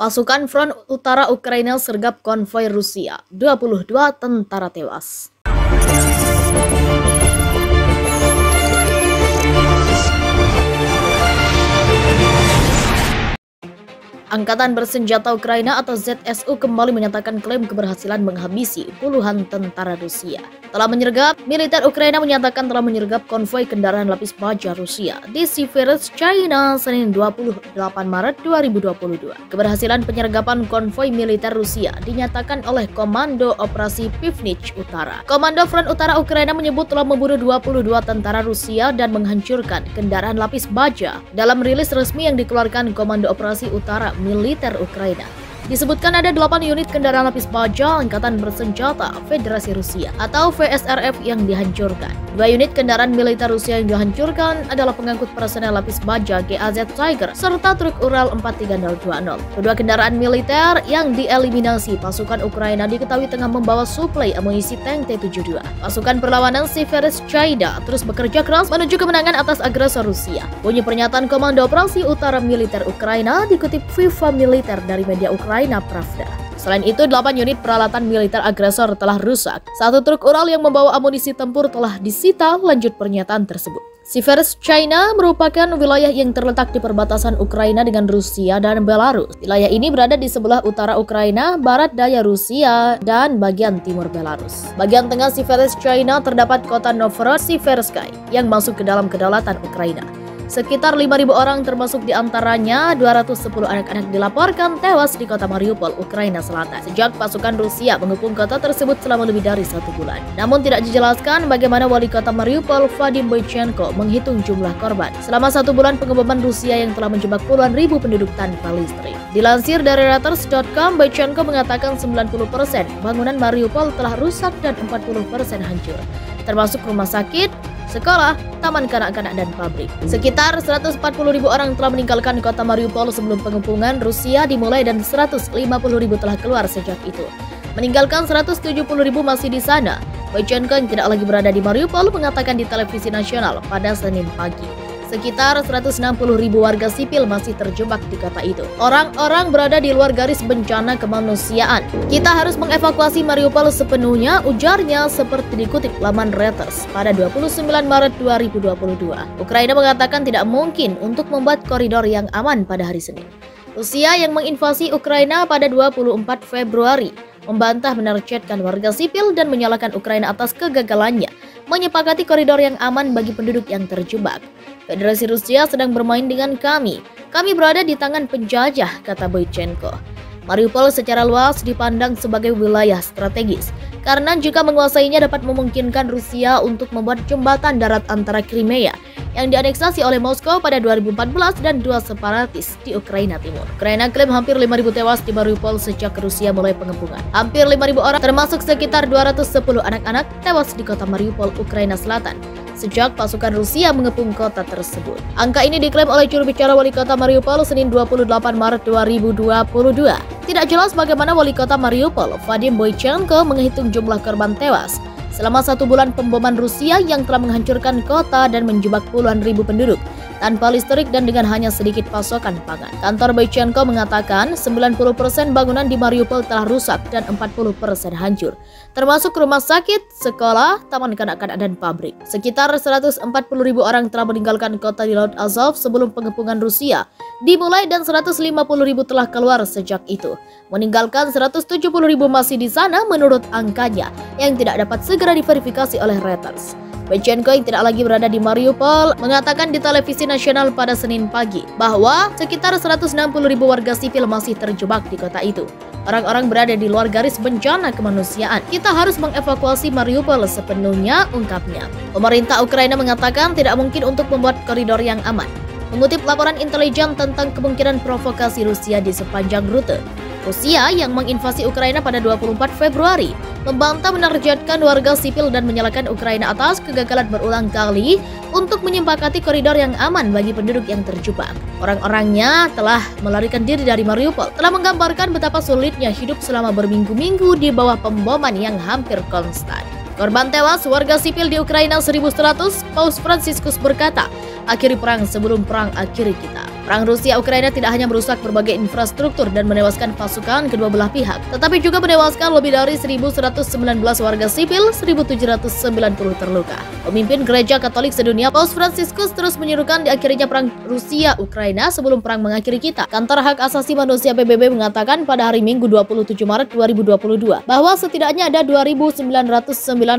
Pasukan Front Utara Ukraina sergap konvoi Rusia, 22 tentara tewas. Angkatan Bersenjata Ukraina atau ZSU kembali menyatakan klaim keberhasilan menghabisi puluhan tentara Rusia. Militer Ukraina menyatakan telah menyergap konvoi kendaraan lapis baja Rusia di Siversk-China Senin 28 Maret 2022. Keberhasilan penyergapan konvoi militer Rusia dinyatakan oleh Komando Operasi Pivnich Utara. Komando Front Utara Ukraina menyebut telah membunuh 22 tentara Rusia dan menghancurkan kendaraan lapis baja. Dalam rilis resmi yang dikeluarkan Komando Operasi Utara Militer Ukraina, disebutkan ada 8 unit kendaraan lapis baja Angkatan Bersenjata Federasi Rusia atau VSRF yang dihancurkan. 2 unit kendaraan militer Rusia yang dihancurkan adalah pengangkut personel lapis baja GAZ Tiger serta truk Ural 43020. Kedua kendaraan militer yang dieliminasi pasukan Ukraina diketahui tengah membawa suplai amunisi tank T-72. Pasukan perlawanan Siversk-China terus bekerja keras menuju kemenangan atas agresor Rusia. Bunyi pernyataan Komando Operasi Utara Militer Ukraina dikutip Viva Militer dari media Ukraina Pravda. Selain itu, 8 unit peralatan militer agresor telah rusak. 1 truk Ural yang membawa amunisi tempur telah disita, lanjut pernyataan tersebut. Siversk-China merupakan wilayah yang terletak di perbatasan Ukraina dengan Rusia dan Belarus. Wilayah ini berada di sebelah utara Ukraina, barat daya Rusia, dan bagian timur Belarus. Bagian tengah Siversk-China terdapat kota Novorossiysk yang masuk ke dalam kedaulatan Ukraina. Sekitar 5.000 orang termasuk diantaranya 210 anak-anak dilaporkan tewas di kota Mariupol, Ukraina Selatan sejak pasukan Rusia mengepung kota tersebut selama lebih dari 1 bulan. Namun tidak dijelaskan bagaimana wali kota Mariupol Vadim Boychenko menghitung jumlah korban selama 1 bulan pengeboman Rusia yang telah menjebak puluhan ribu penduduk tanpa listrik. Dilansir dari Reuters.com, Boychenko mengatakan 90% bangunan Mariupol telah rusak dan 40% hancur, termasuk rumah sakit, sekolah, taman kanak-kanak, dan pabrik. Sekitar 140.000 orang telah meninggalkan kota Mariupol sebelum pengepungan Rusia dimulai dan 150.000 telah keluar sejak itu. Meninggalkan 170.000 masih di sana. Boychenko yang tidak lagi berada di Mariupol mengatakan di televisi nasional pada Senin pagi. Sekitar 160.000 warga sipil masih terjebak di kota itu. Orang-orang berada di luar garis bencana kemanusiaan. Kita harus mengevakuasi Mariupol sepenuhnya, ujarnya seperti dikutip laman Reuters pada 29 Maret 2022. Ukraina mengatakan tidak mungkin untuk membuat koridor yang aman pada hari Senin. Rusia yang menginvasi Ukraina pada 24 Februari membantah menargetkan warga sipil dan menyalahkan Ukraina atas kegagalannya menyepakati koridor yang aman bagi penduduk yang terjebak. Federasi Rusia sedang bermain dengan kami. Kami berada di tangan penjajah, kata Boychenko. Mariupol secara luas dipandang sebagai wilayah strategis karena jika menguasainya dapat memungkinkan Rusia untuk membuat jembatan darat antara Crimea yang dianeksasi oleh Moskow pada 2014 dan 2 separatis di Ukraina Timur. Ukraina klaim hampir 5.000 tewas di Mariupol sejak Rusia mulai pengepungan. Hampir 5.000 orang termasuk sekitar 210 anak-anak tewas di kota Mariupol, Ukraina Selatan sejak pasukan Rusia mengepung kota tersebut. Angka ini diklaim oleh juru bicara wali kota Mariupol Senin 28 Maret 2022. Tidak jelas bagaimana wali kota Mariupol, Vadim Boychenko, menghitung jumlah korban tewas selama 1 bulan pemboman Rusia yang telah menghancurkan kota dan menjebak puluhan ribu penduduk tanpa listrik dan dengan hanya sedikit pasokan pangan. Kantor Boychenko mengatakan 90% bangunan di Mariupol telah rusak dan 40% hancur, termasuk rumah sakit, sekolah, taman kanak-kanak, dan pabrik. Sekitar 140.000 orang telah meninggalkan kota di Laut Azov sebelum pengepungan Rusia dimulai dan 150.000 telah keluar sejak itu. Meninggalkan 170.000 masih di sana menurut angkanya yang tidak dapat segera diverifikasi oleh Reuters. Boychenko yang tidak lagi berada di Mariupol mengatakan di televisi nasional pada Senin pagi bahwa sekitar 160.000 warga sipil masih terjebak di kota itu. Orang-orang berada di luar garis bencana kemanusiaan. Kita harus mengevakuasi Mariupol sepenuhnya, ungkapnya. Pemerintah Ukraina mengatakan tidak mungkin untuk membuat koridor yang aman. Mengutip laporan intelijen tentang kemungkinan provokasi Rusia di sepanjang rute, Rusia yang menginvasi Ukraina pada 24 Februari membantah menargetkan warga sipil dan menyalahkan Ukraina atas kegagalan berulang kali untuk menyepakati koridor yang aman bagi penduduk yang terjebak. Orang-orangnya telah melarikan diri dari Mariupol, telah menggambarkan betapa sulitnya hidup selama berminggu-minggu di bawah pemboman yang hampir konstan. Korban tewas warga sipil di Ukraina 1.100, Paus Fransiskus berkata, akhiri perang sebelum perang akhiri kita. Perang Rusia-Ukraina tidak hanya merusak berbagai infrastruktur dan menewaskan pasukan kedua belah pihak, tetapi juga menewaskan lebih dari 1.119 warga sipil, 1.790 terluka. Pemimpin Gereja Katolik sedunia, Paus Fransiskus terus menyerukan diakhirinya perang Rusia-Ukraina sebelum perang mengakhiri kita. Kantor Hak Asasi Manusia PBB mengatakan pada hari Minggu 27 Maret 2022 bahwa setidaknya ada 2.909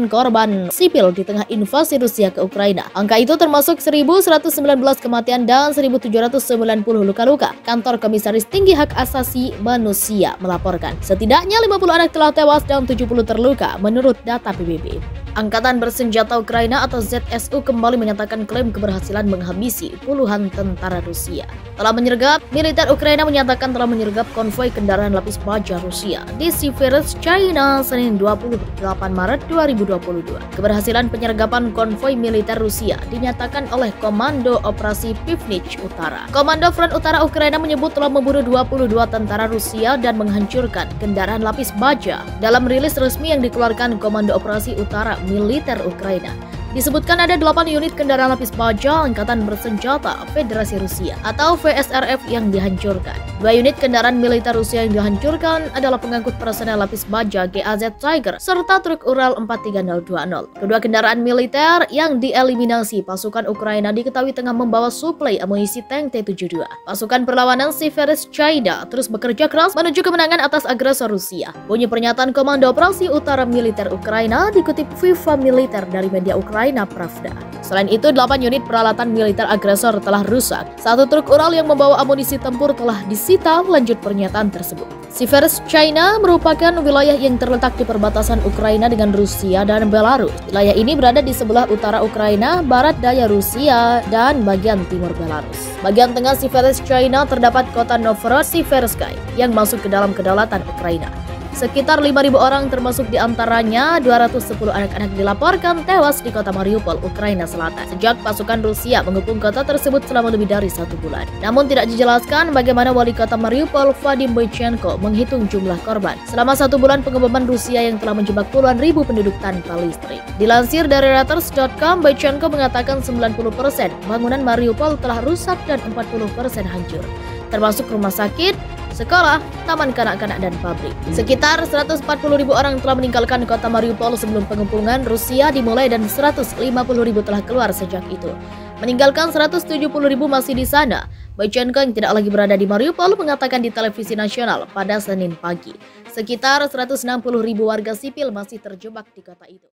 korban sipil di tengah invasi Rusia ke Ukraina. Angka itu termasuk 1.119 kematian dan 1.790 luka-luka. Kantor Komisaris Tinggi Hak Asasi Manusia melaporkan setidaknya 50 anak telah tewas dan 70 terluka menurut data PBB. Angkatan Bersenjata Ukraina atau ZSU kembali menyatakan klaim keberhasilan menghabisi puluhan tentara Rusia. Telah menyergap, militer Ukraina menyatakan telah menyergap konvoi kendaraan lapis baja Rusia di Siversk, China, Senin 28 Maret 2022. Keberhasilan penyergapan konvoi militer Rusia dinyatakan oleh Komando Operasi Pivnich Utara. Komando Front Utara Ukraina menyebut telah membunuh 22 tentara Rusia dan menghancurkan kendaraan lapis baja. Dalam rilis resmi yang dikeluarkan Komando Operasi Utara militer Ukraina, disebutkan ada 8 unit kendaraan lapis baja Angkatan Bersenjata Federasi Rusia atau VSRF yang dihancurkan. 2 unit kendaraan militer Rusia yang dihancurkan adalah pengangkut personel lapis baja GAZ Tiger serta truk Ural 43020. Kedua kendaraan militer yang dieliminasi pasukan Ukraina diketahui tengah membawa suplai amunisi tank T-72. Pasukan perlawanan Siversk China terus bekerja keras menuju kemenangan atas agresor Rusia. Bunyi pernyataan Komando Operasi Utara Militer Ukraina dikutip Viva Militer dari media Ukraina Pravda. Selain itu, 8 unit peralatan militer agresor telah rusak. 1 truk Ural yang membawa amunisi tempur telah disita, lanjut pernyataan tersebut. Siversk China merupakan wilayah yang terletak di perbatasan Ukraina dengan Rusia dan Belarus. Wilayah ini berada di sebelah utara Ukraina, barat daya Rusia, dan bagian timur Belarus. Bagian tengah Siversk China terdapat kota Novorossiysk yang masuk ke dalam kedaulatan Ukraina. Sekitar 5.000 orang termasuk diantaranya 210 anak-anak dilaporkan tewas di kota Mariupol, Ukraina Selatan sejak pasukan Rusia mengepung kota tersebut selama lebih dari 1 bulan. Namun tidak dijelaskan bagaimana wali kota Mariupol Vadim Boychenko menghitung jumlah korban selama 1 bulan pengeboman Rusia yang telah menjebak puluhan ribu penduduk tanpa listrik. Dilansir dari Reuters.com, Boychenko mengatakan 90% bangunan Mariupol telah rusak dan 40% hancur, termasuk rumah sakit, sekolah, taman kanak-kanak, dan pabrik. Sekitar 140.000 orang telah meninggalkan kota Mariupol sebelum pengepungan Rusia dimulai dan 150.000 telah keluar sejak itu. Meninggalkan 170.000 masih di sana. Boychenko yang tidak lagi berada di Mariupol mengatakan di televisi nasional pada Senin pagi. Sekitar 160.000 warga sipil masih terjebak di kota itu.